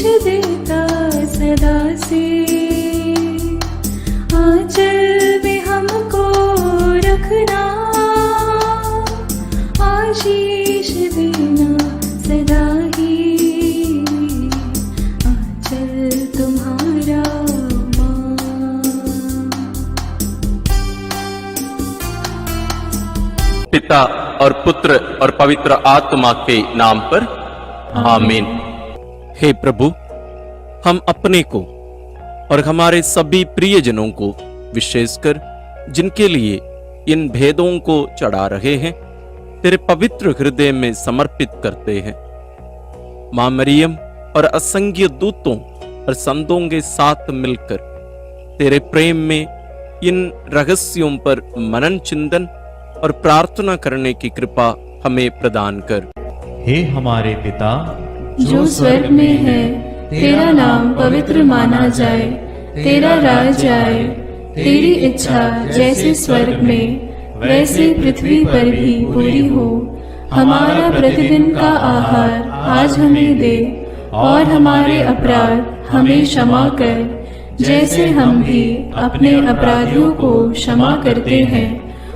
देता सदा से, आंचल में हमको रखना, आशीष देना सदा ही, आंचल तुम्हारा मां। पिता और पुत्र और पवित्र आत्मा के नाम पर आमीन। हे प्रभु, हम अपने को और हमारे सभी प्रियजनों को, विशेषकर जिनके लिए इन भेदों को चढ़ा रहे हैं, तेरे पवित्र हृदय में समर्पित करते हैं। मां मरियम और असंख्य दूतों और संतों के साथ मिलकर तेरे प्रेम में इन रहस्यों पर मनन चिंतन और प्रार्थना करने की कृपा हमें प्रदान कर। हे हमारे पिता जो स्वर्ग में है, तेरा नाम पवित्र माना जाए, तेरा राज आए, तेरी इच्छा जैसे स्वर्ग में वैसे पृथ्वी पर भी पूरी हो। हमारा प्रतिदिन का आहार आज हमें दे, और हमारे अपराध हमें क्षमा कर, जैसे हम भी अपने अपराधियों को क्षमा करते हैं,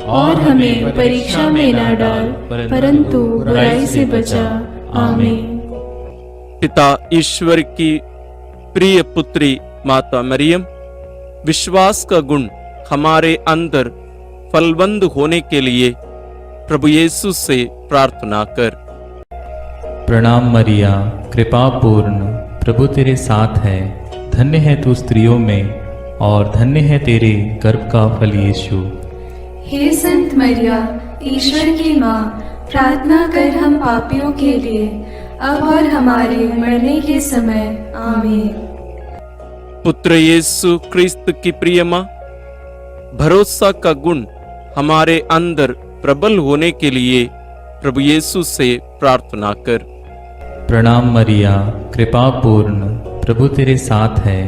और हमें परीक्षा में न डाल, परंतु बुराई से बचा। आमीन। पिता ईश्वर की प्रिय पुत्री माता मरियम, विश्वास का गुण हमारे अंदर फलवंत होने के लिए प्रभु यीशु से प्रार्थना कर। प्रणाम मरिया, कृपा पूर्ण, प्रभु तेरे साथ है, धन्य है तू स्त्रियों में, और धन्य है तेरे गर्भ का फल यीशु। हे संत मरिया, ईश्वर की माँ, प्रार्थना कर हम पापियों के लिए, अब और हमारे मरने के समय। आमीन। पुत्र यीशु क्रिस्त की प्रिय मां, भरोसा का गुण हमारे अंदर प्रबल होने के लिए प्रभु यीशु से प्रार्थना कर। प्रणाम मरिया, कृपा पूर्ण, प्रभु तेरे साथ है,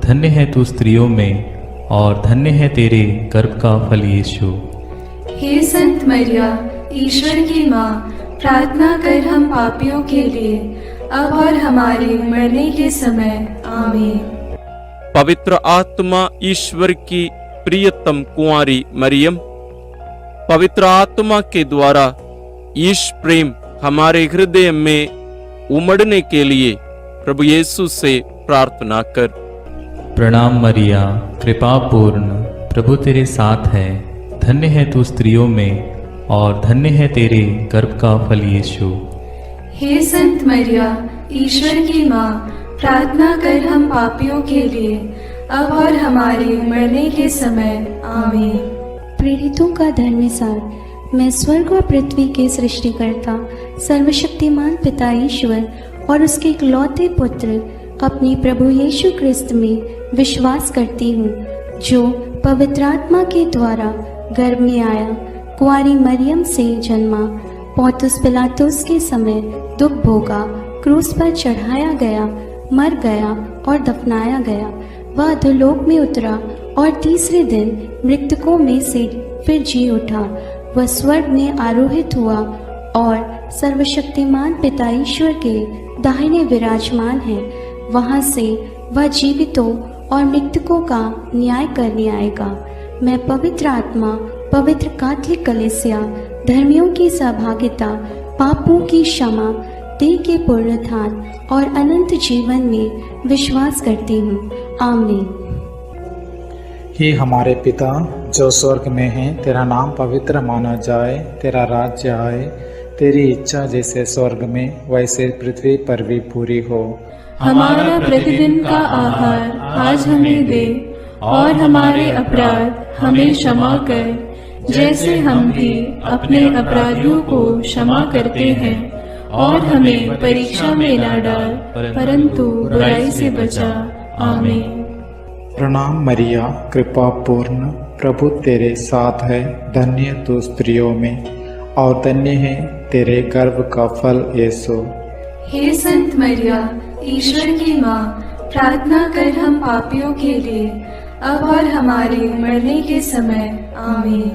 धन्य है तू स्त्रियों में, और धन्य है तेरे गर्भ का फल यीशु। हे संत मरिया, ईश्वर की माँ, प्रार्थना कर हम पापियों के लिए, अब और हमारे मरने के समय। आमीन। पवित्र आत्मा ईश्वर की प्रियतम कुंवारी मरियम, पवित्र आत्मा के द्वारा ईश प्रेम हमारे हृदय में उमड़ने के लिए प्रभु यीशु से प्रार्थना कर। प्रणाम मरिया, कृपा पूर्ण, प्रभु तेरे साथ है, धन्य है तू स्त्रियों में, और धन्य है तेरे गर्भ का फल यीशु। हे संत मरिया, ईश्वर की माँ, प्रार्थना कर हम पापियों के लिए, अब और हमारे मरने के समय। आमीन। प्रेरितों का धर्मसार। मैं स्वर्ग और पृथ्वी के सृष्टिकर्ता सर्वशक्तिमान पिता ईश्वर और उसके इकलौते पुत्र अपने प्रभु यीशु क्रिस्त में विश्वास करती हूँ, जो पवित्र आत्मा के द्वारा गर्भ में आया, कुंवारी मरियम से जन्मा, पोंतुस पिलातुस के समय दुख भोगा, क्रूस पर चढ़ाया गया, मर गया और दफनाया गया। वह अधोलोक में उतरा और तीसरे दिन मृतकों में से फिर जी उठा। वह स्वर्ग में आरोहित हुआ और सर्वशक्तिमान पिता ईश्वर के दाहिने विराजमान है। वहां से वह जीवितों और मृतकों का न्याय करने आएगा। मैं पवित्र आत्मा, पवित्र कैथोलिक कलीसिया, धर्मियों की सहभागिता, पापों की क्षमा, देह के पुनरुत्थान और अनंत जीवन में विश्वास करती हूँ। आमीन। हे हमारे पिता जो स्वर्ग में है, तेरा नाम पवित्र माना जाए, तेरा राज्य आए, तेरी इच्छा जैसे स्वर्ग में वैसे पृथ्वी पर भी पूरी हो। हमारा प्रतिदिन का आहार आज हमें दे, और हमारे अपराध हमें क्षमा कर, जैसे हम भी अपने अपराधियों को क्षमा करते हैं, और हमें परीक्षा में न डाल, परंतु बुराई से बचा। आमीन। प्रणाम मरिया, कृपा पूर्ण, प्रभु तेरे साथ है, धन्य तू स्त्रियों में, और धन्य है तेरे गर्भ का फल यीशु। हे संत मरिया, ईश्वर की माँ, प्रार्थना कर हम पापियों के लिए, अब और हमारे मरने के समय। आमीन।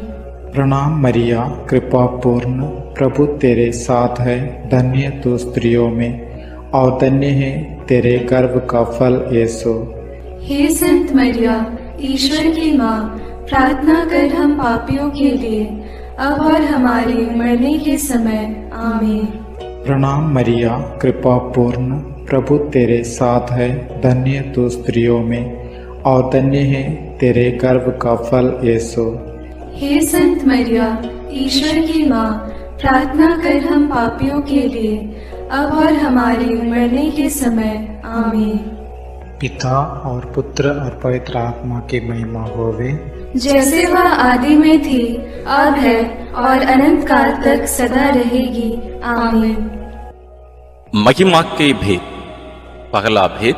प्रणाम मरिया, कृपा पूर्ण, प्रभु तेरे साथ है, धन्य तू स्त्रियों में, और धन्य है तेरे गर्भ का फल यीशु। हे संत मरिया, ईश्वर की माँ, प्रार्थना कर हम पापियों के लिए, अब और हमारे मरने के समय। आमीन। प्रणाम मरिया, कृपा पूर्ण, प्रभु तेरे साथ है, धन्य तू स्त्रियों में और धन्य है तेरे गर्भ का फल यीशु। हे संत मरिया, ईश्वर की माँ, प्रार्थना कर हम पापियों के लिए, अब और हमारे मरने के समय। आमीन। पिता और पुत्र और पवित्र आत्मा की महिमा होवे, जैसे वह आदि में थी, अब है और अनंत काल तक सदा रहेगी। आमीन। महिमा के भेद। पहला भेद,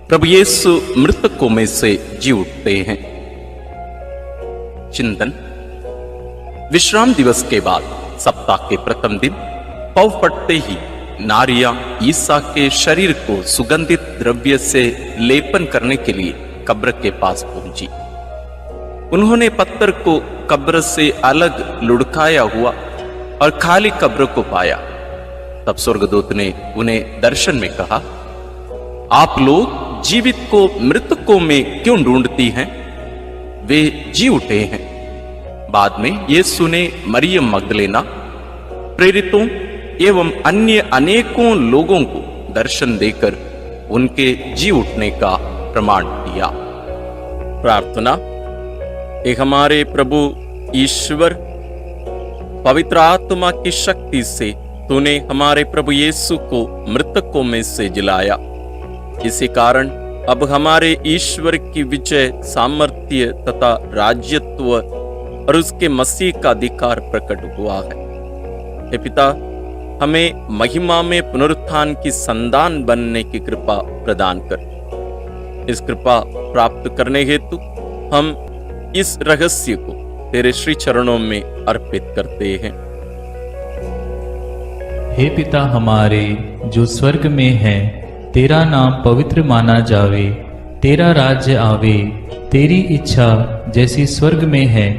प्रभु यीशु मृतकों में से जी उठते हैं। चिंतन। विश्राम दिवस के बाद सप्ताह के प्रथम दिन पौ फटते ही नारियां ईसा के शरीर को सुगंधित द्रव्य से लेपन करने के लिए कब्र के पास पहुंची। उन्होंने पत्थर को कब्र से अलग लुढ़काया हुआ और खाली कब्र को पाया। तब स्वर्गदूत ने उन्हें दर्शन में कहा, आप लोग जीवित को मृतकों में क्यों ढूंढती हैं? वे जी उठे हैं। बाद में यीशु ने मरियम मगदलेना, प्रेरितों एवं अन्य अनेकों लोगों को दर्शन देकर उनके जी उठने का प्रमाण दिया। प्रार्थना। एक हमारे प्रभु ईश्वर, पवित्र आत्मा की शक्ति से तूने हमारे प्रभु यीशु को मृतकों में से जिलाया। इसी कारण अब हमारे ईश्वर की विजय, सामर्थ्य तथा राज्यत्व और उसके मसीह का अधिकार प्रकट हुआ है। हे पिता, हमें महिमा में पुनरुत्थान की संतान बनने की कृपा प्रदान कर। इस कृपा प्राप्त करने हेतु हम इस रहस्य को तेरे श्री चरणों में अर्पित करते हैं। हे पिता हमारे जो स्वर्ग में है, तेरा नाम पवित्र माना जावे, तेरा राज्य आवे, तेरी इच्छा जैसी स्वर्ग में है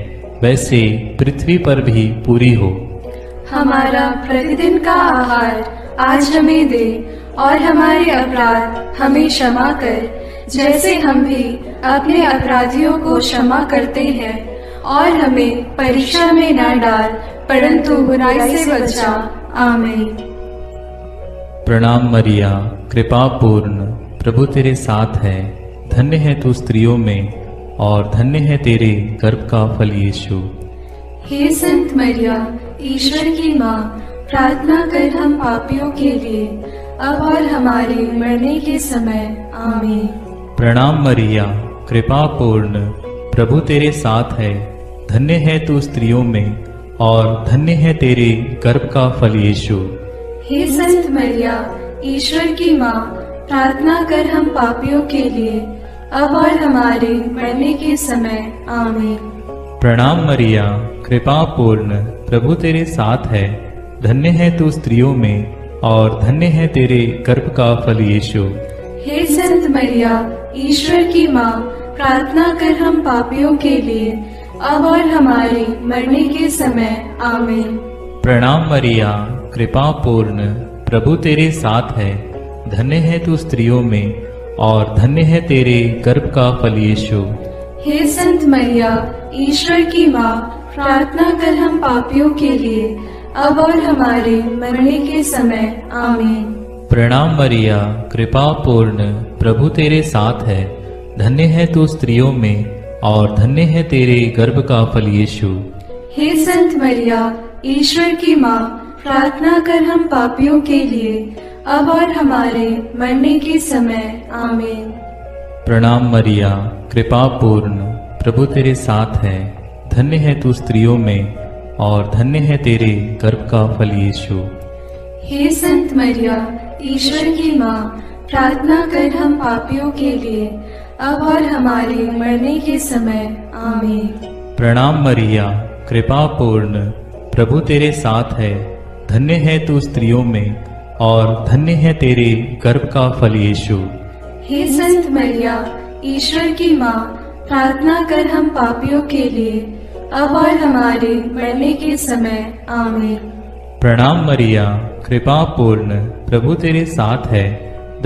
वैसे पृथ्वी पर भी पूरी हो। हमारा प्रतिदिन का आहार आज हमें दे, और हमारे अपराध हमें क्षमा कर, जैसे हम भी अपने अपराधियों को क्षमा करते हैं, और हमें परीक्षा में न डाल, परंतु बुराई से बचा। आमीन। प्रणाम मरिया, कृपा पूर्ण, प्रभु तेरे साथ है, धन्य है तू स्त्रियों में और धन्य है तेरे गर्भ का फल यीशु। हे संत मरिया, ईश्वर की माँ, प्रार्थना कर हम पापियों के लिए, अब और हमारे मरने के समय। आमीन। प्रणाम मरिया, कृपा पूर्ण, प्रभु तेरे साथ है, धन्य है तू स्त्रियों में और धन्य है तेरे गर्भ का फल यीशु। हे संत मरिया, ईश्वर की माँ, प्रार्थना कर हम पापियों के लिए, अब और हमारे मरने के समय। आमीन। प्रणाम मरिया, कृपा पूर्ण, प्रभु तेरे साथ है, धन्य है तू स्त्रियों में और धन्य है तेरे गर्भ का फल यीशु। हे संत मरिया, ईश्वर की माँ, प्रार्थना कर हम पापियों के लिए, अब और हमारे मरने के समय। आमीन। प्रणाम मरिया, कृपा पूर्ण, प्रभु तेरे साथ है, धन्य है तू स्त्रियों में और धन्य है तेरे गर्भ का फल यीशु। हे संत मरिया, ईश्वर की माँ, प्रार्थना कर हम पापियों के लिए, अब और हमारे मरने के समय। आमीन। प्रणाम मरिया, कृपा पूर्ण, प्रभु तेरे साथ है, धन्य है तू स्त्रियों में और धन्य है तेरे गर्भ का फल यीशु। हे संत मरिया, ईश्वर की माँ, प्रार्थना कर हम पापियों के लिए, अब और हमारे मरने के समय। आमीन। प्रणाम मरिया, कृपा पूर्ण, प्रभु तेरे साथ है, धन्य है तू स्त्रियों में और धन्य है तेरे गर्भ का फल यीशु। हे संत मरिया, ईश्वर की माँ, प्रार्थना कर हम पापियों के लिए, अब और हमारे मरने के समय। आमीन। प्रणाम मरिया, कृपा पूर्ण, प्रभु तेरे साथ है, धन्य है तू स्त्रियों में और धन्य है तेरे गर्भ का फल यीशु। हे संत मरिया, ईश्वर की माँ, प्रार्थना कर हम पापियों के लिए, अब और हमारे मरने के समय। आमीन। प्रणाम मरिया, कृपा पूर्ण, प्रभु तेरे साथ है,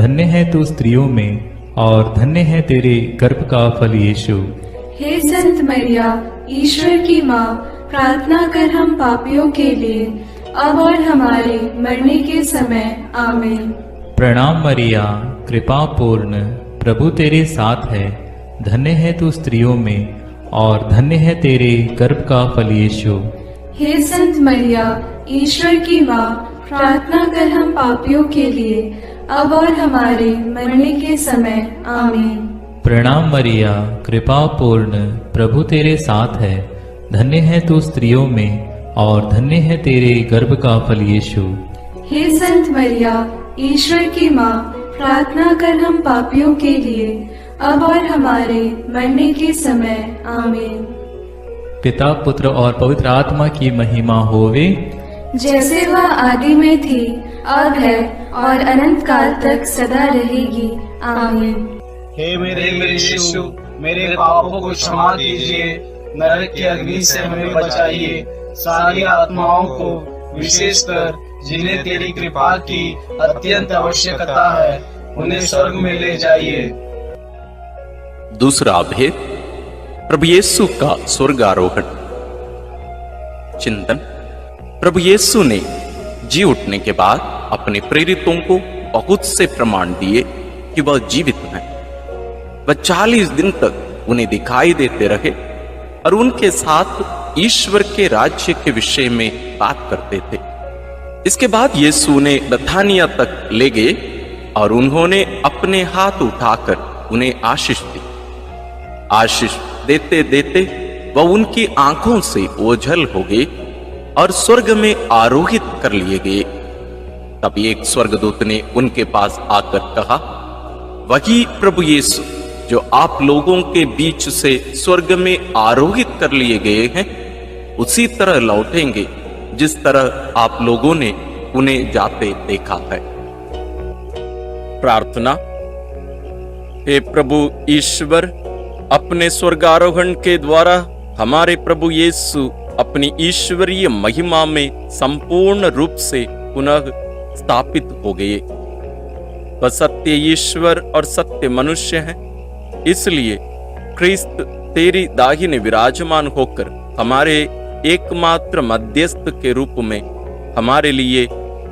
धन्य है तू स्त्रियों में और धन्य है तेरे गर्भ का फल यीशु। हे संत मरिया, ईश्वर की माँ, प्रार्थना कर हम पापियों के लिए, अब और हमारे मरने के समय। आमीन। प्रणाम मरिया, कृपा पूर्ण, प्रभु तेरे साथ है। धन्य है तू स्त्रियों में और धन्य है तेरे गर्भ का फल यीशु। हे संत मरिया, ईश्वर की माँ, प्रार्थना कर हम पापियों के लिए, अब और हमारे मरने के समय। आमीन। प्रणाम मरिया, कृपा पूर्ण, प्रभु तेरे साथ है। धन्य है तू स्त्रियों में और धन्य है तेरे गर्भ का फल यीशु। हे संत मरिया, ईश्वर की माँ, प्रार्थना कर हम पापियों के लिए, अब और हमारे मरने के समय। आमीन। पिता, पुत्र और पवित्र आत्मा की महिमा होवे, जैसे वह आदि में थी, अब है और अनंत काल तक सदा रहेगी। आमीन। हे मेरे यीशु, मेरे पापों को क्षमा कीजिए, नरक की अग्नि से हमें बचाइए, सारी आत्माओं को, विशेषकर जिन्हें तेरी कृपा की अत्यंत आवश्यकता है, उन्हें स्वर्ग में ले जाइए। दूसरा भेद, प्रभु यीशु का स्वर्गारोहण। चिंतन। प्रभु यीशु ने जी उठने के बाद अपने प्रेरितों को बहुत से प्रमाण दिए कि वह जीवित हैं। वह 40 दिन तक उन्हें दिखाई देते रहे और उनके साथ ईश्वर के राज्य के विषय में बात करते थे। इसके बाद यीशु ने बथानिया तक ले गए और उन्होंने अपने हाथ उठाकर उन्हें आशीष दी। आशीष देते देते वह उनकी आंखों से ओझल हो गए और स्वर्ग में आरोहित कर लिए गए। तब एक स्वर्गदूत ने उनके पास आकर कहा, वही प्रभु यीशु जो आप लोगों के बीच से स्वर्ग में आरोहित कर लिए गए हैं, उसी तरह लौटेंगे जिस तरह आप लोगों ने उन्हें जाते देखा है। प्रार्थना। हे प्रभु ईश्वर, अपने स्वर्गारोहण के द्वारा हमारे प्रभु यीशु अपनी ईश्वरीय महिमा में संपूर्ण रूप से पुनः स्थापित हो गए। वह सत्य ईश्वर और सत्य मनुष्य हैं। इसलिए क्रिस्त तेरी दाहिने विराजमान होकर हमारे एकमात्र मध्यस्थ के रूप में हमारे लिए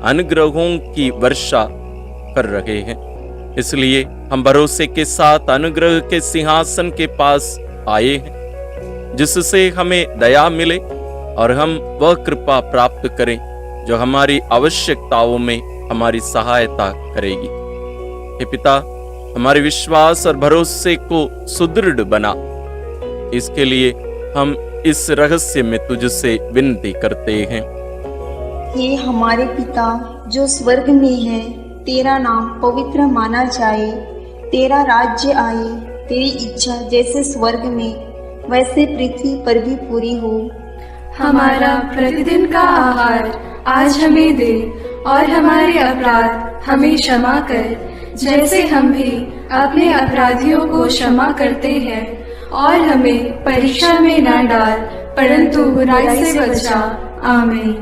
अनुग्रहों की वर्षा कर रहे हैं। इसलिए हम भरोसे के साथ अनुग्रह के सिंहासन के पास आए हैं, जिससे हमें दया मिले और हम वह कृपा प्राप्त करें जो हमारी आवश्यकताओं में हमारी सहायता करेगी। हे पिता, हमारे विश्वास और भरोसे को सुदृढ़ बना। इसके लिए हम इस रहस्य में तुझसे विनती करते हैं। हे हमारे पिता जो स्वर्ग में है, तेरा नाम पवित्र माना जाए, तेरा राज्य आए, तेरी इच्छा जैसे स्वर्ग में वैसे पृथ्वी पर भी पूरी हो। हमारा प्रतिदिन का आहार आज हमें दे और हमारे अपराध हमें क्षमा कर, जैसे हम भी अपने अपराधियों को क्षमा करते हैं, और हमें परीक्षा में न डाल, परंतु बुराई से बचा। आमीन।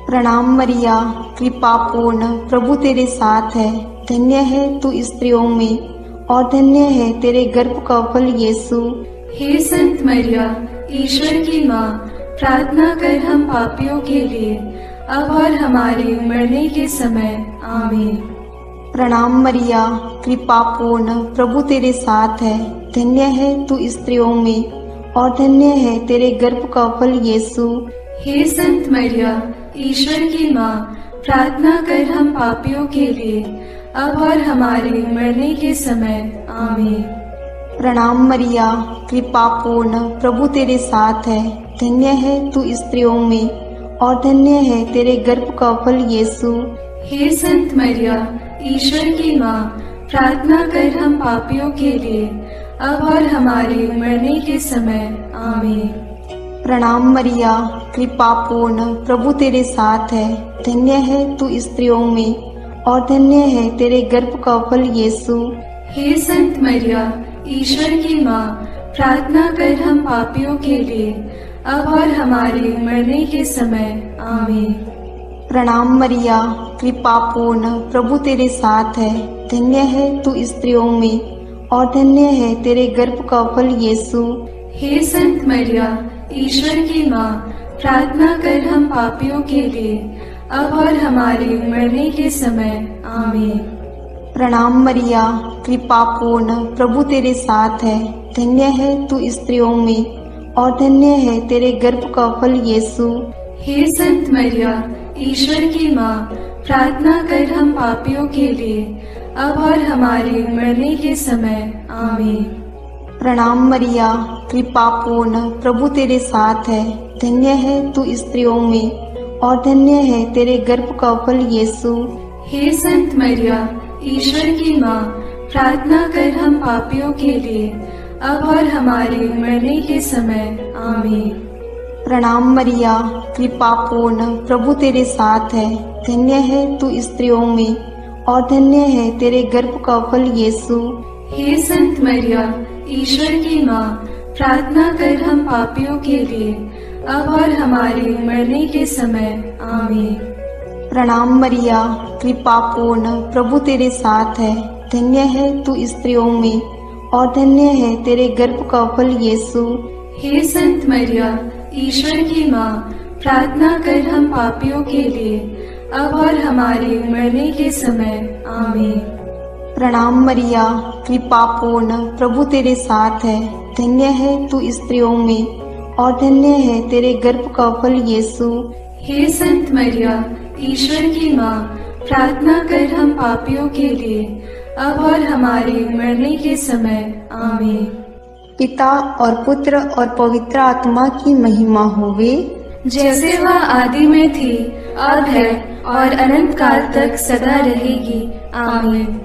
प्रणाम मरिया, कृपा पूर्ण, प्रभु तेरे साथ है। धन्य है तू स्त्रियों में और धन्य है तेरे गर्भ का फल यीशु। हे संत मरिया, ईश्वर की माँ, प्रार्थना कर हम पापियों के लिए, अब और हमारे मरने के समय। आमीन। प्रणाम मरिया, कृपा पूर्ण, प्रभु तेरे साथ है। धन्य है तू स्त्रियों में और धन्य है तेरे गर्भ का फल यीशु। हे संत मरिया, ईश्वर की माँ, प्रार्थना कर हम पापियों के लिए, अब और हमारे मरने के समय। आमीन। प्रणाम मरिया, कृपा पूर्ण, प्रभु तेरे साथ है। धन्य है तू स्त्रियों में और धन्य है तेरे गर्भ का फल यीशु। हे संत मरिया, ईश्वर की माँ, प्रार्थना कर हम पापियों के लिए, अब और हमारे मरने के समय। आमीन। प्रणाम मरिया, कृपा पूर्ण, प्रभु तेरे साथ है। धन्य है तू स्त्रियों में और धन्य है तेरे गर्भ का फल यीशु। हे संत मरिया, ईश्वर की माँ, प्रार्थना कर हम पापियों के लिए, अब और हमारे मरने के समय। आमीन। प्रणाम मरिया, कृपा पूर्ण, प्रभु तेरे साथ है। धन्य है तू स्त्रियों में और धन्य है तेरे गर्भ का फल यीशु। हे संत मरिया, ईश्वर की माँ, प्रार्थना कर हम पापियों के लिए, अब और हमारे मरने के समय। आमीन। प्रणाम मरिया, कृपा पूर्ण, प्रभु तेरे साथ है। धन्य है तू स्त्रियों में और धन्य है तेरे गर्भ का फल यीशु। हे संत मरिया, ईश्वर की माँ, प्रार्थना कर हम पापियों के लिए, अब और हमारे मरने के समय। आमीन। प्रणाम मरिया, कृपा पूर्ण, प्रभु तेरे साथ है। धन्य है तू स्त्रियों में और धन्य है तेरे गर्भ का फल यीशु। हे संत मरिया, ईश्वर की माँ, प्रार्थना कर हम पापियों के लिए, अब और हमारे मरने के समय। आमीन। प्रणाम मरिया, कृपा पूर्ण, प्रभु तेरे साथ है। धन्य है तू स्त्रियों में और धन्य है तेरे गर्भ का फल यीशु। हे संत मरिया, ईश्वर की माँ, प्रार्थना कर हम पापियों के लिए, अब और हमारे मरने के समय। आमीन। प्रणाम मरिया, कृपा पूर्ण, प्रभु तेरे साथ है। धन्य है तू स्त्रियों में और धन्य है तेरे गर्भ का फल यीशु। हे संत मरिया, ईश्वर की माँ, प्रार्थना कर हम पापियों के लिए, अब और हमारे मरने के समय। आमीन। प्रणाम मरिया, कृपा पूर्ण, प्रभु तेरे साथ है। धन्य है तू स्त्रियों में और धन्य है तेरे गर्भ का फल यीशु। हे संत मरिया, ईश्वर की माँ, प्रार्थना कर हम पापियों के लिए, अब और हमारे मरने के समय। आमीन। पिता और पुत्र और पवित्र आत्मा की महिमा होवे, जैसे वह आदि में थी, अब है और अनंत काल तक सदा रहेगी। आमीन।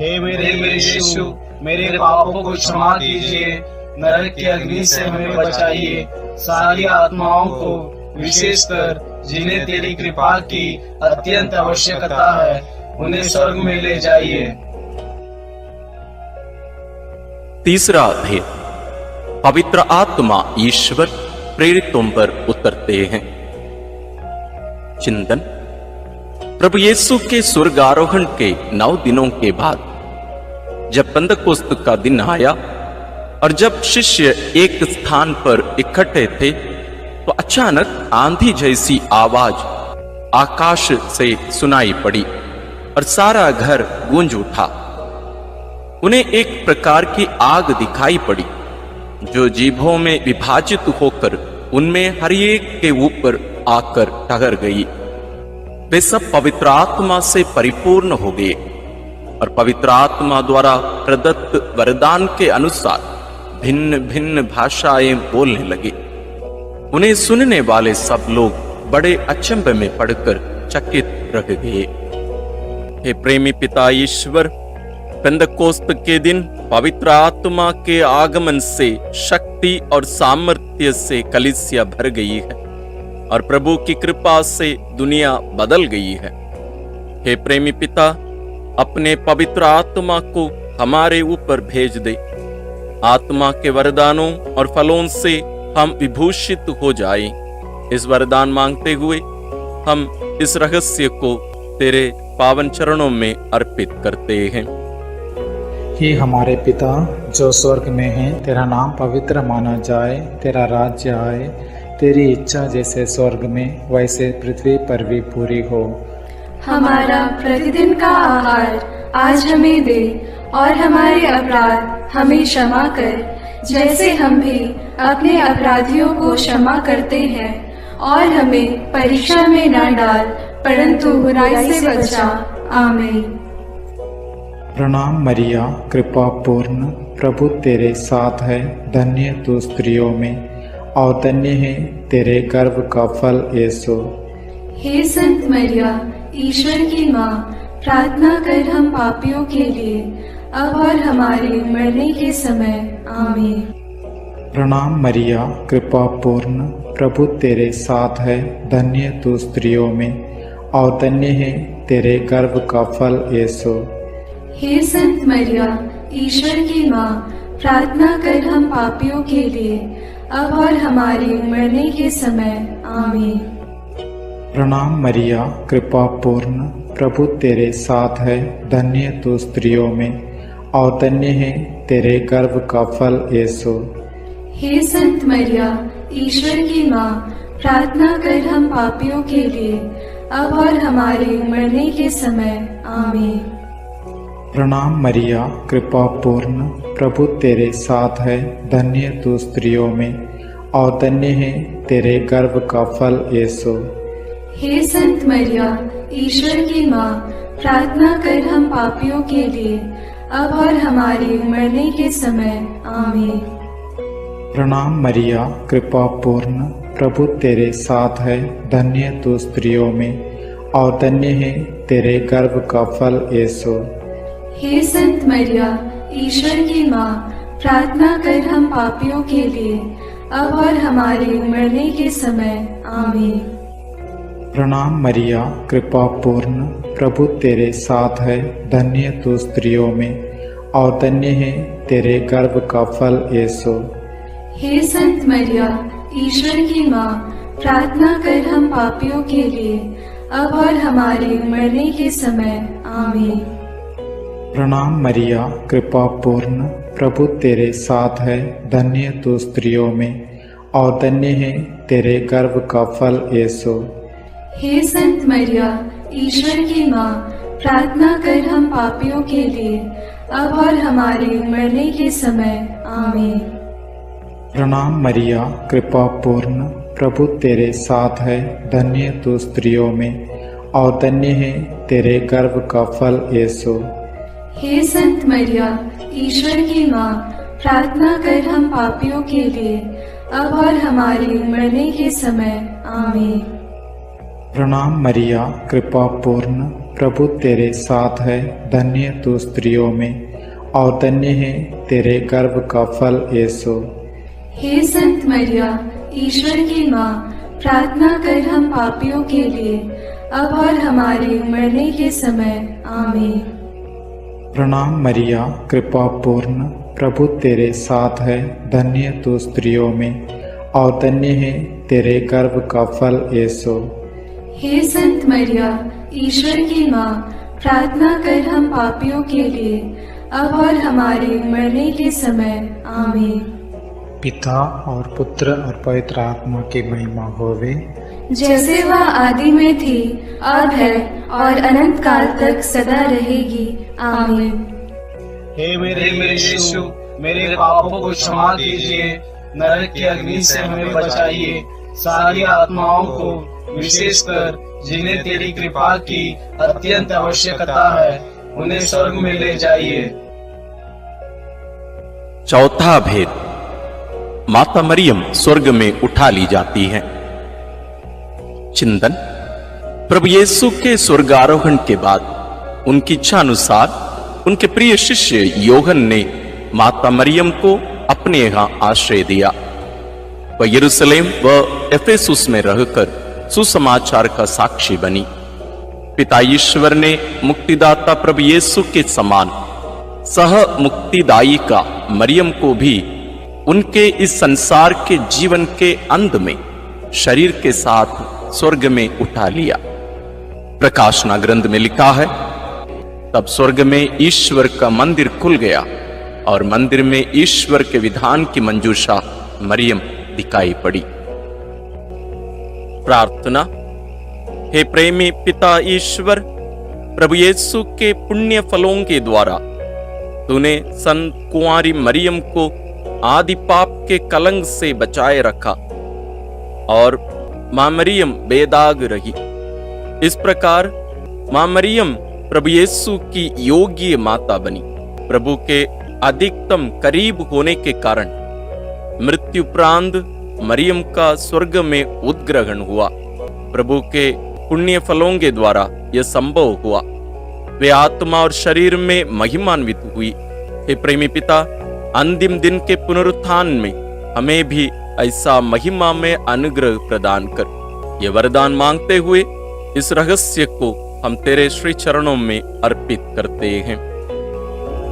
हे मेरे यीशु, मेरे पापों को क्षमा कीजिए, नरक की अग्नि से हमें बचाइए, सारी आत्माओं को, विशेषकर जिन्हें तेरी कृपा की अत्यंत आवश्यकता है, उन्हें स्वर्ग में ले जाइए। तीसरा भेद, पवित्र आत्मा ईश्वर प्रेरितों पर उतरते हैं। चिंतन। प्रभु यीशु के स्वर्गारोहण के 9 दिनों के बाद जब पेंतकोस्त का दिन आया और जब शिष्य एक स्थान पर इकट्ठे थे, तो अचानक आंधी जैसी आवाज आकाश से सुनाई पड़ी और सारा घर गूंज उठा। उन्हें एक प्रकार की आग दिखाई पड़ी जो जीभों में विभाजित होकर उनमें हर एक के ऊपर आकर ठहर गई। वे सब पवित्र आत्मा से परिपूर्ण हो गए और पवित्र आत्मा द्वारा प्रदत्त वरदान के अनुसार भिन्न भिन्न भाषाएं बोलने लगे। उन्हें सुनने वाले सब लोग बड़े अचंभे में पड़कर चकित रह गए। हे प्रेमी पिता ईश्वर, पेंतकोस्त के दिन पवित्र आत्मा के आगमन से शक्ति और सामर्थ्य से कलीसिया भर गई है और प्रभु की कृपा से दुनिया बदल गई है। हे प्रेमी पिता, अपने पवित्र आत्मा को हमारे ऊपर भेज दे। आत्मा के वरदानों और फलों से हम विभूषित हो जाएं। इस वरदान मांगते हुए हम इस रहस्य को तेरे पावन चरणों में अर्पित करते हैं। हे हमारे पिता जो स्वर्ग में है, तेरा नाम पवित्र माना जाए, तेरा राज्य आए, तेरी इच्छा जैसे स्वर्ग में वैसे पृथ्वी पर भी पूरी हो। हमारा प्रतिदिन का आहार आज हमें दे और हमारे अपराध हमें क्षमा कर, जैसे हम भी अपने अपराधियों को क्षमा करते हैं, और हमें परीक्षा में न डाल, परंतु बुराई से बचा। आमीन। प्रणाम मरिया, कृपा पूर्ण, प्रभु तेरे साथ है। धन्य तू स्त्रियों में और धन्य है तेरे गर्भ का फल यीशु। हे संत मरिया, ईश्वर की माँ, प्रार्थना कर हम पापियों के लिए, अब और हमारे मरने के समय। आमीन। प्रणाम मरिया, कृपा पूर्ण, प्रभु तेरे साथ है। धन्य तू स्त्रियों में और धन्य है तेरे गर्भ का फल यीशु। हे संत मरिया, ईश्वर की माँ, प्रार्थना कर हम पापियों के लिए, अब और हमारे मरने के समय। आमीन। प्रणाम मरिया, कृपा पूर्ण, प्रभु तेरे साथ है, धन्य तू स्त्रियों में और धन्य है तेरे गर्भ का फल यीशु। हे संत मरिया, ईश्वर की माँ, प्रार्थना कर हम पापियों के लिए, अब और हमारे मरने के समय। आमीन। प्रणाम मरिया, कृपा पूर्ण, प्रभु तेरे साथ है, धन्य तू स्त्रियों में और धन्य है तेरे गर्भ का फल यीशु। हे संत मरिया, ईश्वर की माँ, प्रार्थना कर हम पापियों के लिए, अब और हमारे मरने के समय। आमीन। प्रणाम मरिया, कृपा पूर्ण, प्रभु तेरे साथ है, धन्य तू स्त्रियों में और धन्य है तेरे गर्भ का फल यीशु। हे संत मरिया, ईश्वर की माँ, प्रार्थना कर हम पापियों के लिए, अब और हमारे मरने के समय। आमीन। प्रणाम मरिया, कृपा पूर्ण, प्रभु तेरे साथ है, धन्य तू स्त्रियों में और धन्य है तेरे गर्भ का फल यीशु। हे संत मरिया, ईश्वर की माँ, प्रार्थना कर हम पापियों के लिए, अब और हमारे मरने के समय। आमीन। प्रणाम मरिया, कृपा पूर्ण, प्रभु तेरे साथ है, धन्य तू स्त्रियों में और धन्य है तेरे गर्भ का फल यीशु। हे संत मरिया, ईश्वर की माँ, प्रार्थना कर हम पापियों के लिए, अब और हमारे मरने के समय। आमीन। प्रणाम मरिया, कृपा पूर्ण, प्रभु तेरे साथ है, धन्य तू स्त्रियों में और धन्य है तेरे गर्भ का फल यीशु। हे संत मरिया, ईश्वर की माँ, प्रार्थना कर हम पापियों के लिए, अब और हमारे मरने के समय। आमीन। प्रणाम मरिया, कृपा पूर्ण, प्रभु तेरे साथ है, धन्य तू स्त्रियों में और धन्य है तेरे गर्भ का फल यीशु। हे संत मरिया, ईश्वर की माँ, प्रार्थना कर हम पापियों के लिए, अब और हमारे मरने के समय। आमीन। प्रणाम मरिया, कृपा पूर्ण, प्रभु तेरे साथ है, धन्य तू स्त्रियों में और धन्य है तेरे गर्भ का फल यीशु। हे संत मरिया, ईश्वर की माँ, प्रार्थना कर हम पापियों के लिए, अब और हमारे मरने के समय। आमीन। पिता और पुत्र और पवित्र आत्मा की महिमा होवे, जैसे वह आदि में थी, अब है और अनंत काल तक सदा रहेगी। आमीन। हे मेरे यीशु, मेरे पापों को क्षमा कीजिए, नरक की अग्नि से हमें बचाइए, सारी आत्माओं को, विशेषकर जिन्हें तेरी कृपा की अत्यंत आवश्यकता है, उन्हें स्वर्ग में ले जाइए। चौथा भेद, माता मरियम स्वर्ग में उठा ली जाती है। चिंतन। प्रभु यीशु के स्वर्गारोहण के बाद उनकी इच्छा अनुसार उनके प्रिय शिष्य योहन ने माता मरियम को अपने यहाँ आश्रय दिया। वह यरूशलेम व एफेसुस में रहकर सुसमाचार का साक्षी बनी। पिता ईश्वर ने मुक्तिदाता प्रभु यीशु के समान सह मुक्तिदायिका मरियम को भी उनके इस संसार के जीवन के अंत में शरीर के साथ स्वर्ग में उठा लिया। प्रकाशना ग्रंथ में लिखा है, तब स्वर्ग में ईश्वर का मंदिर खुल गया और मंदिर में ईश्वर के विधान की मंजूषा मरियम दिखाई पड़ी। प्रार्थना। हे प्रेमी पिता ईश्वर, प्रभु यीशु के पुण्य फलों के द्वारा तूने संत कुंवारी मरियम को आदि पाप के कलंक से बचाए रखा और मां मरियम बेदाग रही। इस प्रकार मां मरियम प्रभु यीशु की योग्य माता बनी। प्रभु के अधिकतम करीब होने के कारण मृत्युपरांत मरियम का स्वर्ग में उद्ग्रहण हुआ। प्रभु के पुण्य फलों के द्वारा यह संभव हुआ। वे आत्मा और शरीर में महिमान्वित हुई। हे प्रेमी पिता, अंतिम दिन के पुनरुत्थान में हमें भी ऐसा महिमा में अनुग्रह प्रदान कर। ये वरदान मांगते हुए इस रहस्य को हम तेरे श्री चरणों में अर्पित करते हैं।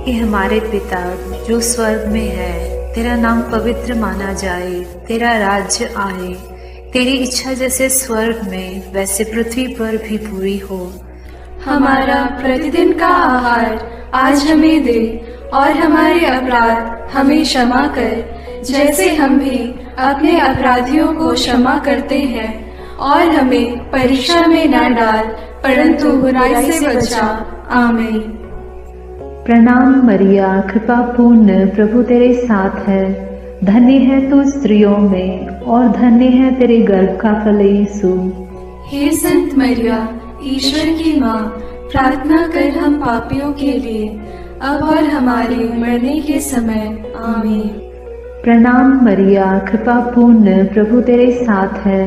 हे हमारे पिता जो स्वर्ग में है, तेरा नाम पवित्र माना जाए, तेरा राज्य आए, तेरी इच्छा जैसे स्वर्ग में वैसे पृथ्वी पर भी पूरी हो। हमारा प्रतिदिन का आहार आज हमें दे, और हमारे अपराध हमें क्षमा कर, जैसे हम भी अपने अपराधियों को क्षमा करते हैं, और हमें परीक्षा में न डाल, परंतु बुराई से बचा। आमीन। प्रणाम मरिया, कृपा पूर्ण, प्रभु तेरे साथ है। धन्य है तू स्त्रियों में, और धन्य है तेरे गर्भ का फल यीशु। हे संत मरिया, ईश्वर की माँ, प्रार्थना कर हम पापियों के लिए, अब और हमारे मरने के समय। आमीन। प्रणाम मरिया, कृपा पूर्ण, प्रभु तेरे साथ है।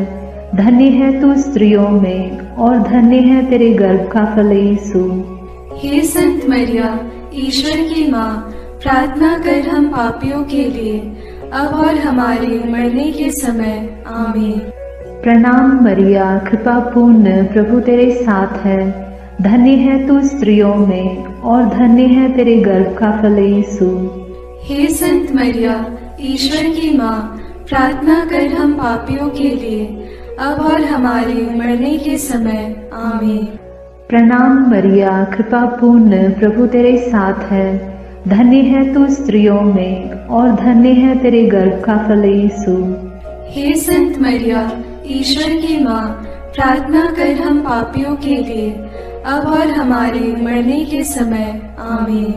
धन्य है तू स्त्रियों में, और धन्य है तेरे गर्भ का फल यीशु। हे संत मरिया, ईश्वर की माँ, प्रार्थना कर हम पापियों के लिए, अब और हमारे मरने के समय। आमीन। प्रणाम मरिया, कृपा पूर्ण, प्रभु तेरे साथ है। धन्य है तू स्त्रियों में, और धन्य है तेरे गर्भ का फल यीशु। हे संत मरिया, ईश्वर की माँ, प्रार्थना कर हम पापियों के लिए, अब और हमारे मरने के समय। आमीन। प्रणाम मरिया, कृपा पूर्ण, प्रभु तेरे साथ है। धन्य है तू स्त्रियों में, और धन्य है तेरे गर्भ का फल यीशु। हे संत मरिया, ईश्वर की माँ, प्रार्थना कर हम पापियों के लिए, अब और हमारे मरने के समय। आमीन।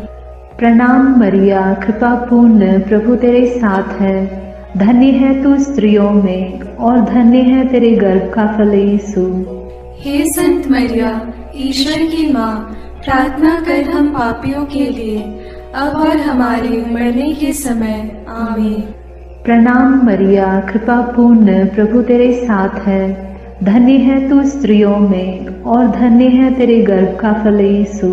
प्रणाम मरिया, कृपा पूर्ण, प्रभु तेरे साथ है। धन्य है तू स्त्रियों में, और धन्य है तेरे गर्भ का फल यीशु। हे संत मरिया, ईश्वर की माँ, प्रार्थना कर हम पापियों के लिए, अब और हमारे मरने के समय। आमीन। प्रणाम मरिया, कृपा पूर्ण, प्रभु तेरे साथ है। धन्य है तू स्त्रियों में, और धन्य है तेरे गर्भ का फल यीशु।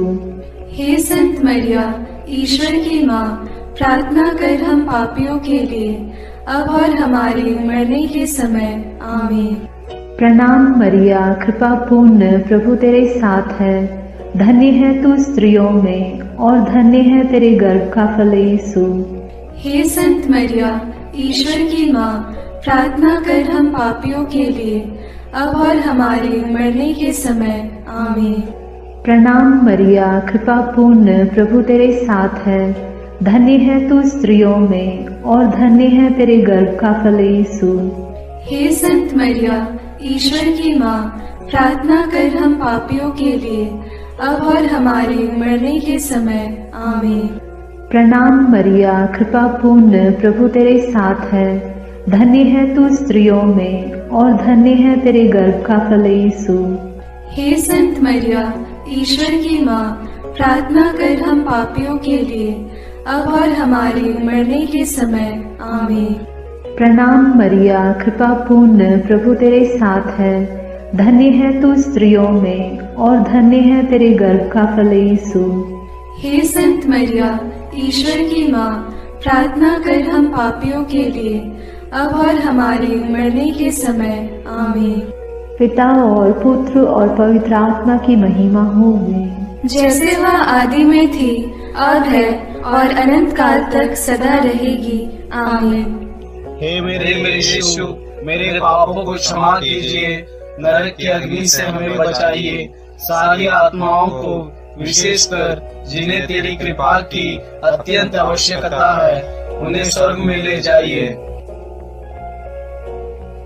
हे संत मरिया, ईश्वर की माँ, प्रार्थना कर हम पापियों के लिए, अब और हमारे मरने के समय। आमीन। प्रणाम मरिया, कृपा पूर्ण, प्रभु तेरे साथ है। धन्य है तू स्त्रियों में, और धन्य है तेरे गर्भ का फल यीशु। हे संत मरिया, ईश्वर की माँ, प्रार्थना कर हम पापियों के लिए, अब और हमारे मरने के समय। आमीन। प्रणाम मरिया, कृपा पूर्ण, प्रभु तेरे साथ है। धन्य है तू स्त्रियों में, और धन्य है तेरे गर्भ का फल यीशु। हे संत मरिया, ईश्वर की माँ, प्रार्थना कर हम पापियों के लिए, अब और हमारे मरने के समय। आमीन। प्रणाम मरिया, कृपा पूर्ण, प्रभु तेरे साथ है। धन्य है तू स्त्रियों में, और धन्य है तेरे गर्भ का फल यीशु। हे संत मरिया, ईश्वर की माँ, प्रार्थना कर हम पापियों के लिए, अब और हमारे मरने के समय। आमीन। प्रणाम मरिया, कृपा पूर्ण, प्रभु तेरे साथ है। धन्य है तू स्त्रियों में, और धन्य है तेरे गर्भ का फल यीशु। हे संत मरिया, ईश्वर की माँ, प्रार्थना कर हम पापियों के लिए, अब और हमारे मरने के समय। आमीन। पिता और पुत्र और पवित्र आत्मा की महिमा होगी, जैसे वह आदि में थी, अब है, और अनंत काल तक सदा रहेगी। आमीन। हे मेरे यीशु, मेरे पापों को क्षमा कीजिए, नरक की अग्नि से हमें बचाइए, सारी आत्माओं को, विशेषकर जिन्हें तेरी कृपा की अत्यंत आवश्यकता है, उन्हें स्वर्ग में ले जाइए।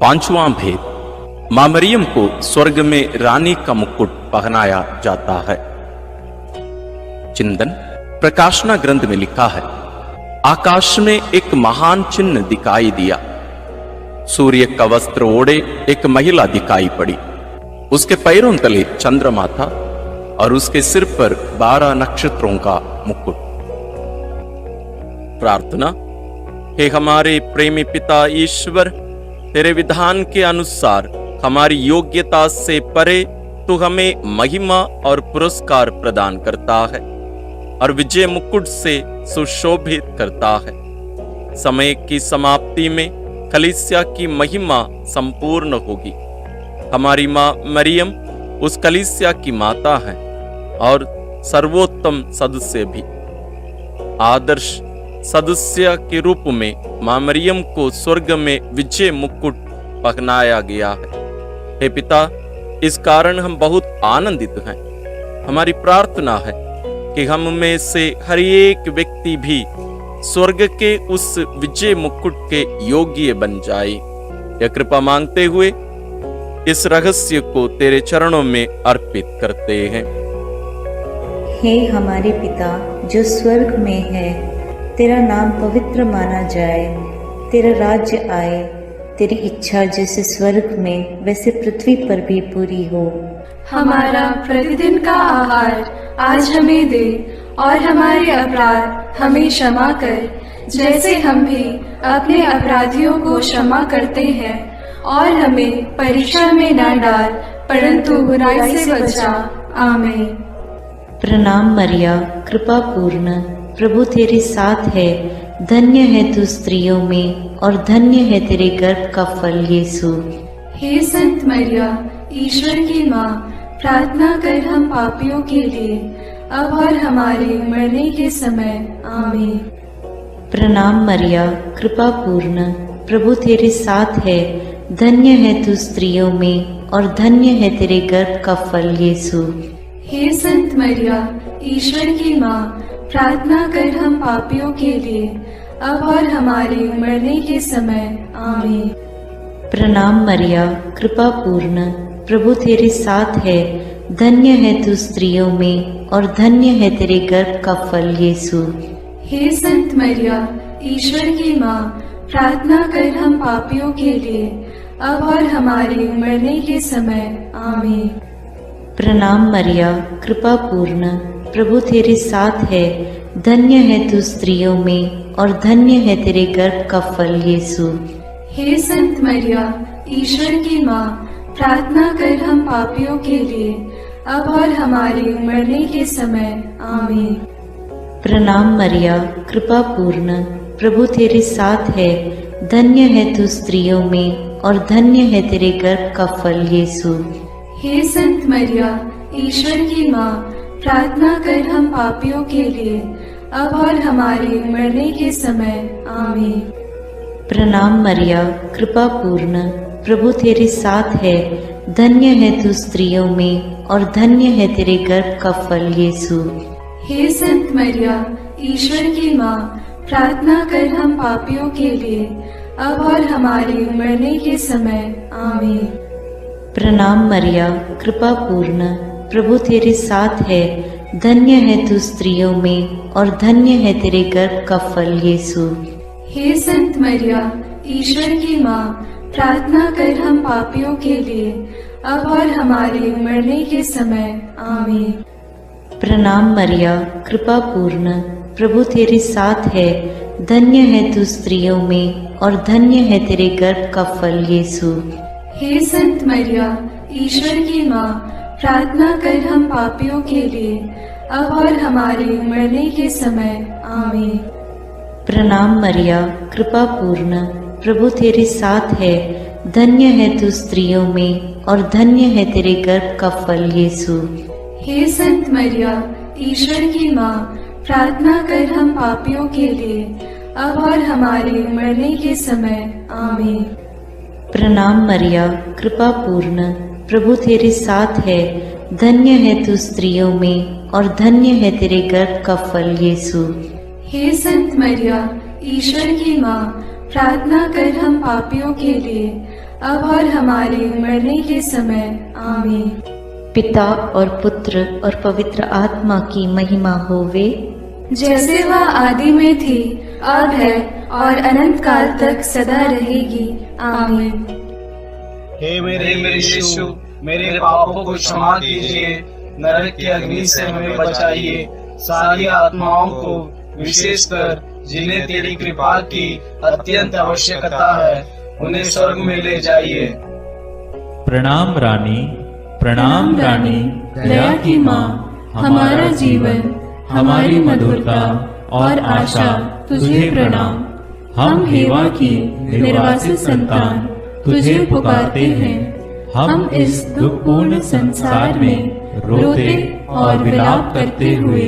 पांचवां भेद, मां मरियम को स्वर्ग में रानी का मुकुट पहनाया जाता है। चिंतन प्रकाशना ग्रंथ में लिखा है, आकाश में एक महान चिन्ह दिखाई दिया। सूर्य का वस्त्र ओढ़े एक महिला दिखाई पड़ी। उसके पैरों तले चंद्रमा था, और उसके सिर पर 12 नक्षत्रों का मुकुट। प्रार्थना। हे हमारे प्रेमी पिता ईश्वर, तेरे विधान के अनुसार हमारी योग्यता से परे तू हमें महिमा और पुरस्कार प्रदान करता है, और विजय मुकुट से सुशोभित करता है। समय की समाप्ति में कलीसिया की महिमा संपूर्ण होगी। हमारी माँ मरियम उस कलीसिया की माता है, और सर्वोत्तम सदस्य भी। आदर्श सदस्य के रूप में मां मरियम को स्वर्ग में विजय मुकुट पहनाया गया है। हे पिता, इस कारण हम बहुत आनंदित हैं। हमारी प्रार्थना है कि हम में से हर एक व्यक्ति भी स्वर्ग के उस विजय मुकुट के योग्य बन जाए। यह कृपा मांगते हुए इस रहस्य को तेरे चरणों में अर्पित करते हैं। हे हमारे पिता जो स्वर्ग में है, तेरा नाम पवित्र माना जाए, तेरा राज्य आए, तेरी इच्छा जैसे स्वर्ग में वैसे पृथ्वी पर भी पूरी हो। हमारा प्रतिदिन का आहार आज हमें दे, और हमारे अपराध हमें क्षमा कर, जैसे हम भी अपने अपराधियों को क्षमा करते हैं, और हमें परीक्षा में न डाल, परंतु बुराई से बचा। आमीन। प्रणाम मरिया, कृपा पूर्ण, प्रभु तेरे साथ है, धन्य है तू स्त्रियों में, और धन्य है तेरे गर्भ का फल यीशु। हे संत मरिया, ईश्वर की माँ, प्रार्थना कर हम पापियों के लिए, अब और हमारे मरने के समय। आमीन। प्रणाम मरिया, कृपा पूर्ण, प्रभु तेरे साथ है, धन्य है तू स्त्रियों में, और धन्य है तेरे गर्भ का फल यीशु। हे संत मरिया, ईश्वर की माँ, प्रार्थना कर हम पापियों के लिए, अब और हमारे मरने के समय। आमीन। प्रणाम मरिया, कृपा पूर्ण, प्रभु तेरे साथ है, धन्य है तू स्त्रियों में, और धन्य है तेरे गर्भ का फल यीशु। हे संत मरिया, ईश्वर की माँ, प्रार्थना कर हम पापियों के लिए, अब और हमारे मरने के समय। आमीन। प्रणाम मरिया, कृपा पूर्ण, प्रभु तेरे साथ है, धन्य है तू स्त्रियों में, और धन्य है तेरे गर्भ का फल यीशु। हे संत मरिया, ईश्वर की माँ, प्रार्थना कर हम पापियों के लिए, अब और हमारे मरने के समय। आमीन। प्रणाम मरिया, कृपा पूर्ण, प्रभु तेरे साथ है, धन्य है तू स्त्रियों में, और धन्य है तेरे गर्भ का फल यीशु। हे संत मरिया, ईश्वर की माँ, प्रार्थना कर हम पापियों के लिए, अब और हमारे मरने के समय। आमीन। प्रणाम मरिया, कृपा पूर्ण, प्रभु तेरे साथ है, धन्य है तू स्त्रियों में, और धन्य है तेरे गर्भ का फल यीशु। हे संत मरिया, ईश्वर की माँ, प्रार्थना कर हम पापियों के लिए, अब और हमारे मरने के समय। आमीन। प्रणाम मरिया, कृपा पूर्ण, प्रभु तेरे साथ है, धन्य है तू स्त्रियों में, और धन्य है तेरे गर्भ का फल यीशु। हे संत मरिया, ईश्वर की माँ, प्रार्थना कर हम पापियों के लिए, अब और हमारे मरने के समय। आमीन। प्रणाम मरिया, कृपा पूर्ण, प्रभु तेरे साथ है, धन्य है तू स्त्रियों में, और धन्य है तेरे गर्भ का फल यीशु। हे संत मरिया, ईश्वर की माँ, प्रार्थना कर हम पापियों के लिए, अब और हमारे मरने के समय। आमीन। प्रणाम मरिया, कृपा पूर्ण, प्रभु तेरे साथ है, धन्य है तू स्त्रियों में, और धन्य है तेरे गर्भ का फल यीशु। हे संत मरिया, ईश्वर की माँ, प्रार्थना कर हम पापियों के लिए, अब और हमारे मरने के समय। आमीन। प्रणाम मरिया, कृपा पूर्ण, प्रभु तेरे साथ है, धन्य है तू स्त्रियों में, और धन्य है तेरे गर्भ का फल यीशु। हे संत मरिया, ईश्वर की माँ, प्रार्थना कर हम पापियों के लिए, अब और हमारे मरने के समय। आमीन। पिता और पुत्र और पवित्र आत्मा की महिमा होवे, जैसे वह आदि में थी, अब है, और अनंत काल तक सदा रहेगी। आमीन। हे मेरे यीशु, मेरे पापों को क्षमा कीजिए, नरक की अग्नि से हमें बचाइए, सारी आत्माओं को, विशेषकर जिन्हें तेरी कृपा की अत्यंत आवश्यकता है, उन्हें स्वर्ग में ले जाइए। प्रणाम रानी, प्रणाम रानी, दया की माँ, हमारा जीवन, हमारी मधुरता और आशा तुझे प्रणाम। हम हेवा की निर्वासित संतान तुझे पुकारते हैं। हम इस दुखपूर्ण संसार में रोते और विलाप करते हुए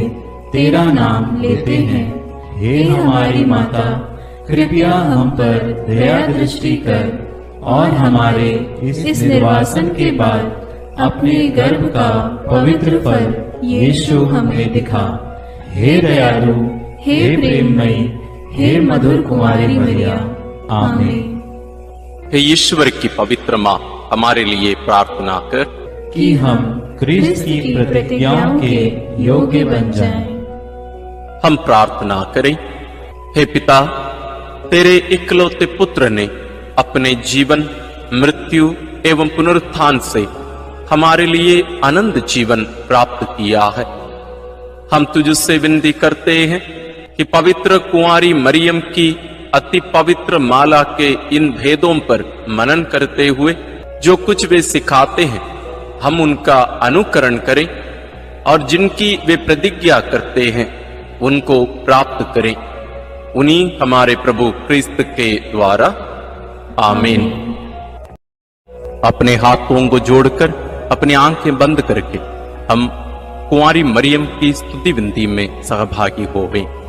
तेरा नाम लेते हैं। हे हमारी माता, कृपया हम पर दया दृष्टि कर और हमारे इस निर्वासन के बाद अपने गर्भ का पवित्र फल यीशु हमें दिखा। हे दयालु, हे प्रेममयी, हे मधुर कुमारी मरिया, आमीन। हे ईश्वर की पवित्र माँ, हमारे लिए प्रार्थना कर कि हम क्रिस्त की प्रतिज्ञाओं के योग्य बन जाएं। हम प्रार्थना करें। हे पिता, तेरे इकलौते पुत्र ने अपने जीवन, मृत्यु एवं पुनरुत्थान से हमारे लिए अनंत जीवन प्राप्त किया है। हम तुझसे विनती करते हैं कि पवित्र कुंवारी मरियम की अति पवित्र माला के इन भेदों पर मनन करते हुए जो कुछ वे सिखाते हैं, हम उनका अनुकरण करें और जिनकी वे प्रतिज्ञा करते हैं उनको प्राप्त करें। उन्हीं हमारे प्रभु क्रिस्त के द्वारा, आमीन। अपने हाथों को जोड़कर अपनी आंखें बंद करके हम कुंवारी मरियम की स्तुति विनती में सहभागी होवें।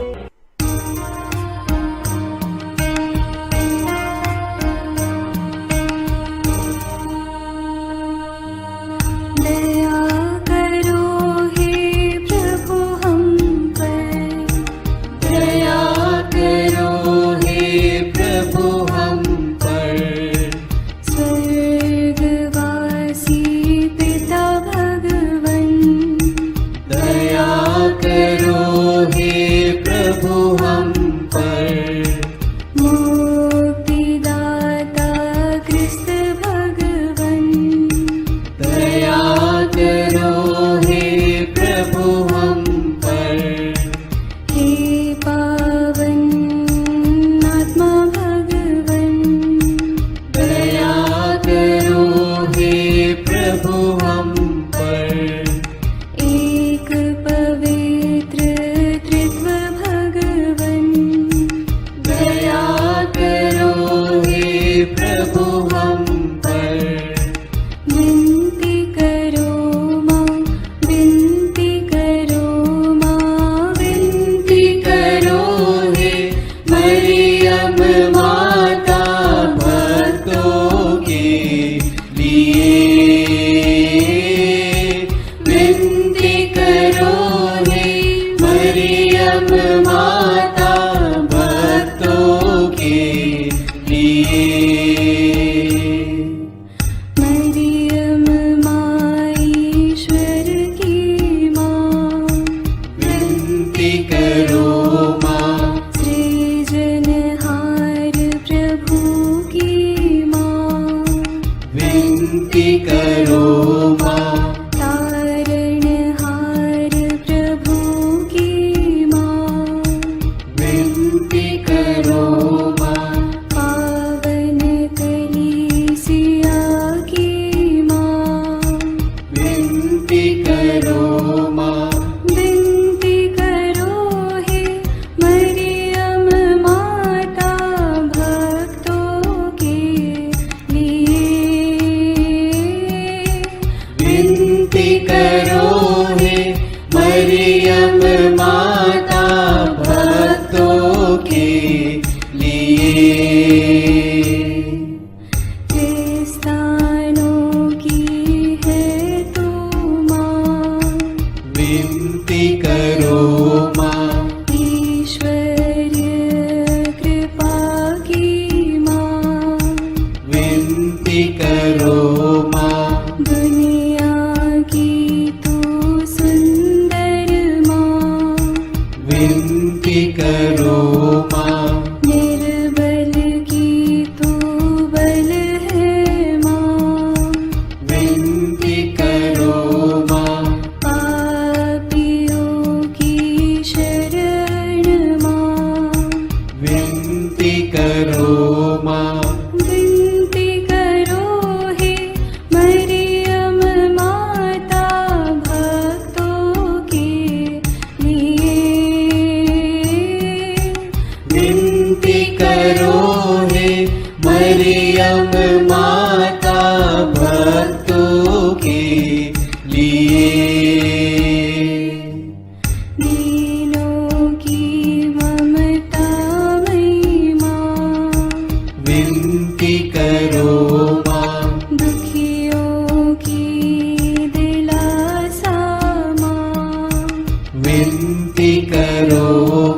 विनती करो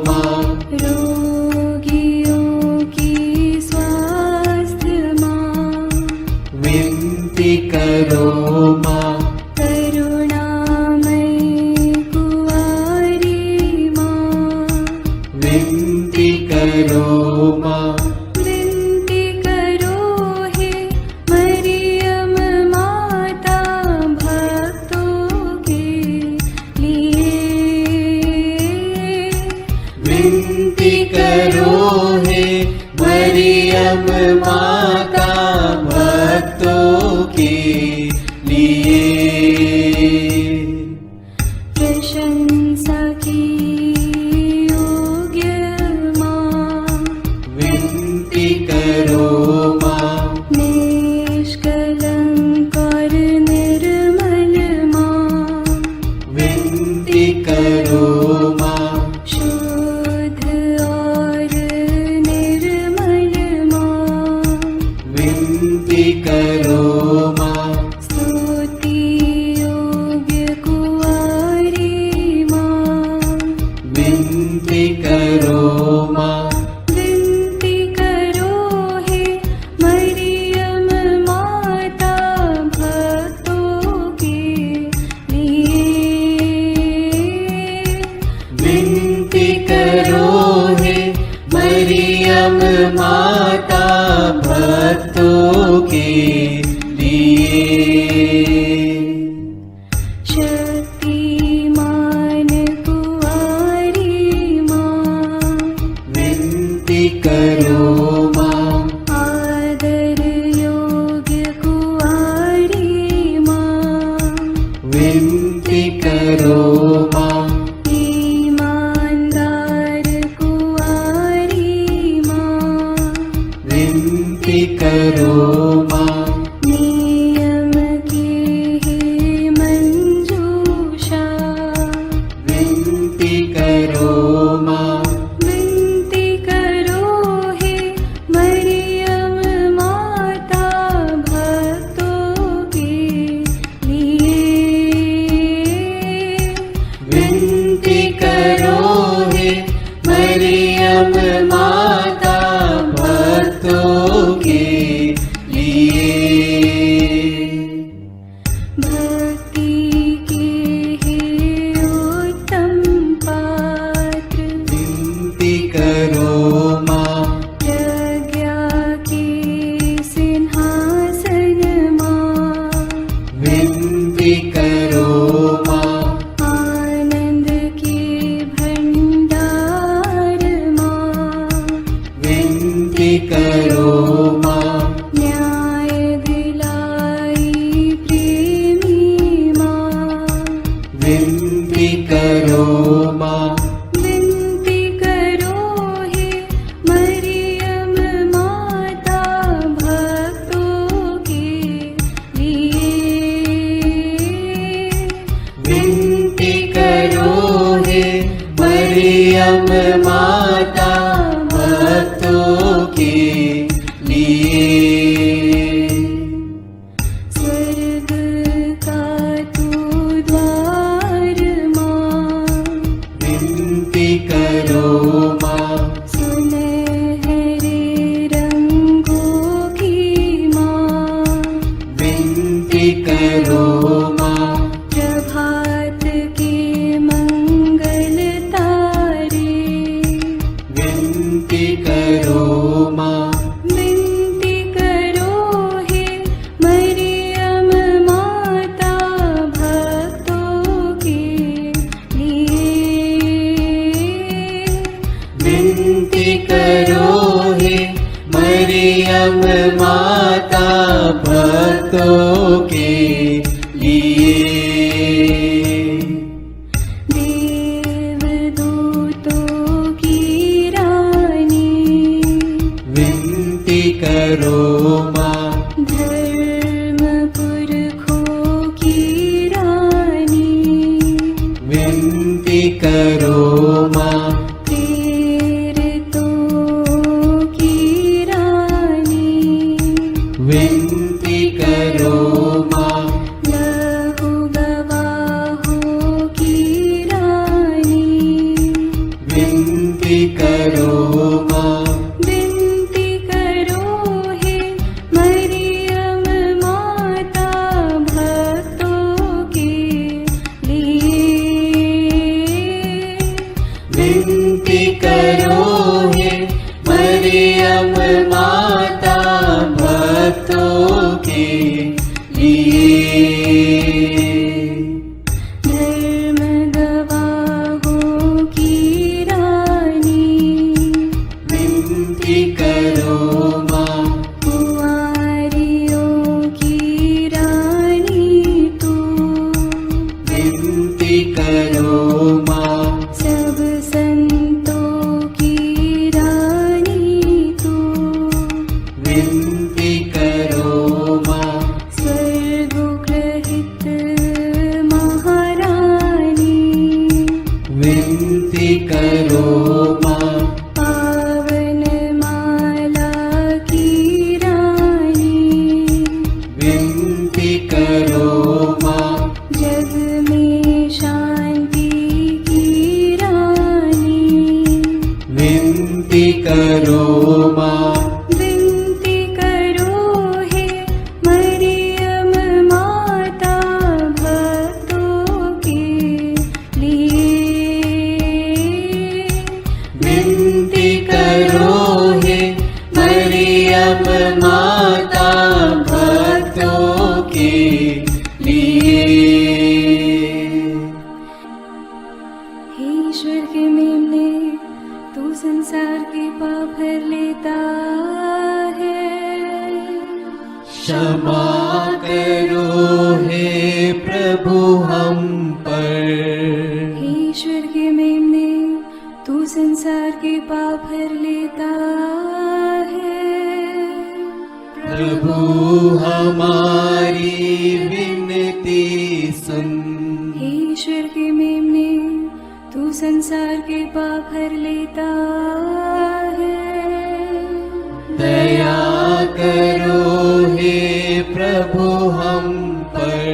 माँ। रोगियों की स्वास्थ्य माँ, विनती करो माँ। करुणामयी कुंवारी माँ, विनती करो माँ। विनती करो हे मरियम माता भक्तों के लिए। विनती करो हे मरियम माता भक्तों के लिए। प्रशंसा की योग्य माँ, विनती करो माँ। निष्कलंक और निर्मल माँ, विनती करो माँ। शुद्ध और निर्मल माँ, विनती करो माँ। स्तुति योग्य कुंवारी माँ, विनती करो माँ। विनती करो हे मरियम माता भक्तों के लिए। विनती करो हे मरियम माता भक्तों के लिए। शक्तिमान कुंवारी माँ, विनती करो माँ। आदर योग्य कुंवारी माँ, विनती करो माँ। ईमानदार कुंवारी माँ, विनती करो माँ। नियम की हे मंजूषा, विनती करो माँ। विनती करो हे मरियम माता भक्तों के लिए। विनती करो हे मरियम माता भक्तों के लिए। भक्ति के हे उत्तम पात्र, विनती करो माँ। प्रज्ञा के सिंहासन माँ, विनती करो माँ। आनंद के भंडार माँ, विनती करो माँ। न्याय दिलाई प्रेमी माँ, विनती करो माँ। विनती करो हे मरियम माता भक्तों के लिए। विनती करो हे मरियम माता भक्तों के लिए। स्वर्ग का तू द्वार माँ, विनती करो माँ। सुनहरे रंगों की माँ, विनती करो माँ। प्रभात के मंगल तारे, विनती करो माँ। विनती करो हे मरियम माता भक्तों के लिए। विनती करो हे मरियम माता भक्तों के लिए। देवदूतों की रानी, विनती करो माँ। धर्म पुरखों की रानी, विनती करो माँ। प्रेरितों की रानी, विनती करो माँ। लहू गवाहों की रानी, करो माँ। सब संतों की रानी तू, विनती करो माँ। स्वर्गोग्रहित महारानी, विनती करो माँ। पावन माला की रानी, विनती करो माँ। जग में शांति की रानी, विनती करो माँ। विनती करो हे मरियम माता भक्तों के लिए। विनती करो हे मरियम माता भक्तों के लिए। हे ईश्वर के मेमने, तू संसार के पाप हर लेता है। क्षमा करो हे प्रभु हम पर। हे ईश्वर के मेमने, तू संसार के पाप हर लेता है। प्रभु हमारी विनती सुन। हे ईश्वर के मेमने, तू संसार के पाप हर लेता है। दया करो हे प्रभु हम पर।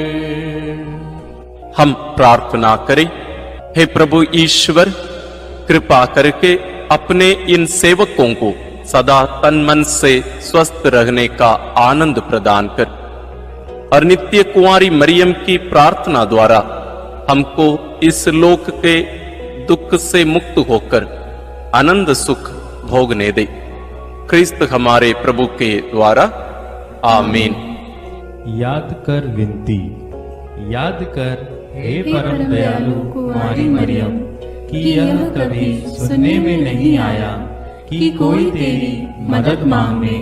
हम प्रार्थना करें। हे प्रभु ईश्वर, कृपा करके अपने इन सेवकों को सदा तन मन से स्वस्थ रहने का आनंद प्रदान कर और नित्य कुंवारी मरियम की प्रार्थना द्वारा हमको इस लोक के दुख से मुक्त होकर आनंद सुख भोगने दे। क्रिस्त हमारे प्रभु के द्वारा आमीन। याद कर विनती, याद कर हे परम दयालु कुंवारी मरियम, कि यह कभी सुनने में नहीं आया कि कोई तेरी मदद मांगने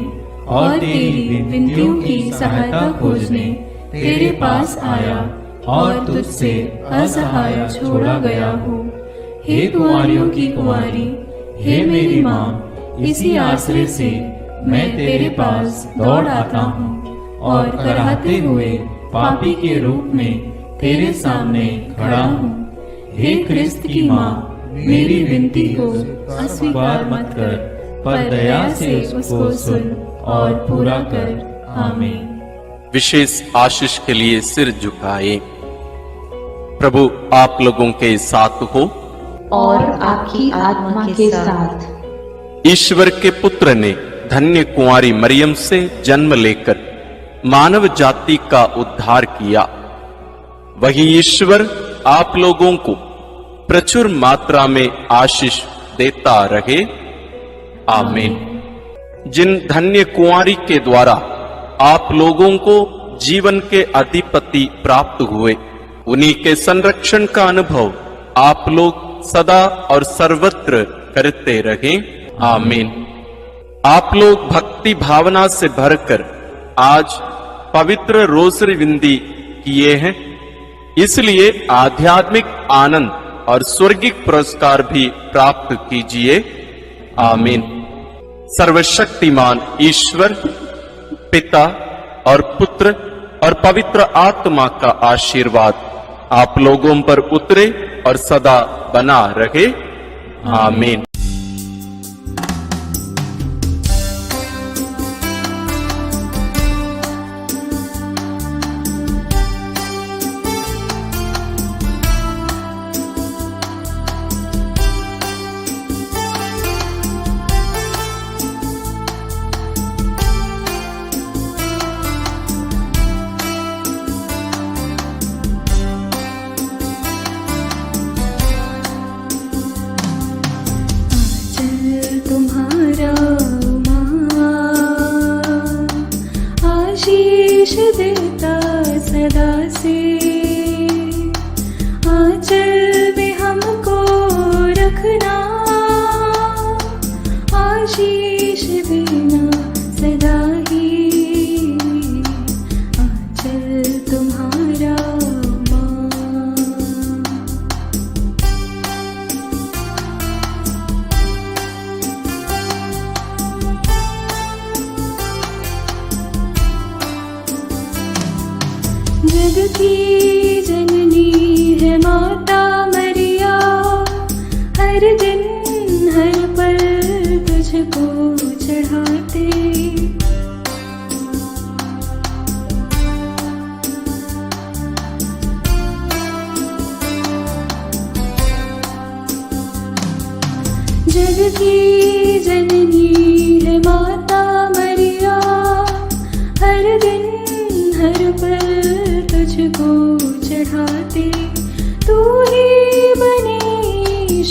और तेरी विनतियों की सहायता खोजने तेरे पास आया और तुझसे असहाय छोड़ा गया हो। हे कुंवारियों की कुंवारी, हे मेरी माँ, इसी आश्रय से मैं तेरे पास दौड़ आता हूँ और कराहते हुए पापी के रूप में तेरे सामने खड़ा हूँ। हे क्रिस्त की माँ, मेरी विनती को अस्वीकार मत कर, पर दया से उसको सुन और पूरा कर। आमीन। विशेष आशीष के लिए सिर झुकाए। प्रभु आप लोगों के साथ हो और आपकी आत्मा के साथ। ईश्वर के पुत्र ने धन्य कुंवारी मरियम से जन्म लेकर मानव जाति का उद्धार किया। वही ईश्वर आप लोगों को प्रचुर मात्रा में आशीष देता रहे। आमीन। जिन धन्य कुंवारी के द्वारा आप लोगों को जीवन के अधिपति प्राप्त हुए, उन्हीं के संरक्षण का अनुभव आप लोग सदा और सर्वत्र करते रहें। आमीन। आप लोग भक्ति भावना से भरकर आज पवित्र रोसरी विनती किए हैं, इसलिए आध्यात्मिक आनंद और स्वर्गिक पुरस्कार भी प्राप्त कीजिए। आमीन। सर्वशक्तिमान ईश्वर पिता और पुत्र और पवित्र आत्मा का आशीर्वाद आप लोगों पर उतरे और सदा बना रहे। आमीन। की जननी है माता मरिया, हर दिन हर पल तुझको चढ़ाते। जग की जननी है माता मरिया, हर दिन हर पल तुझको चढ़ाते। तू ही बनी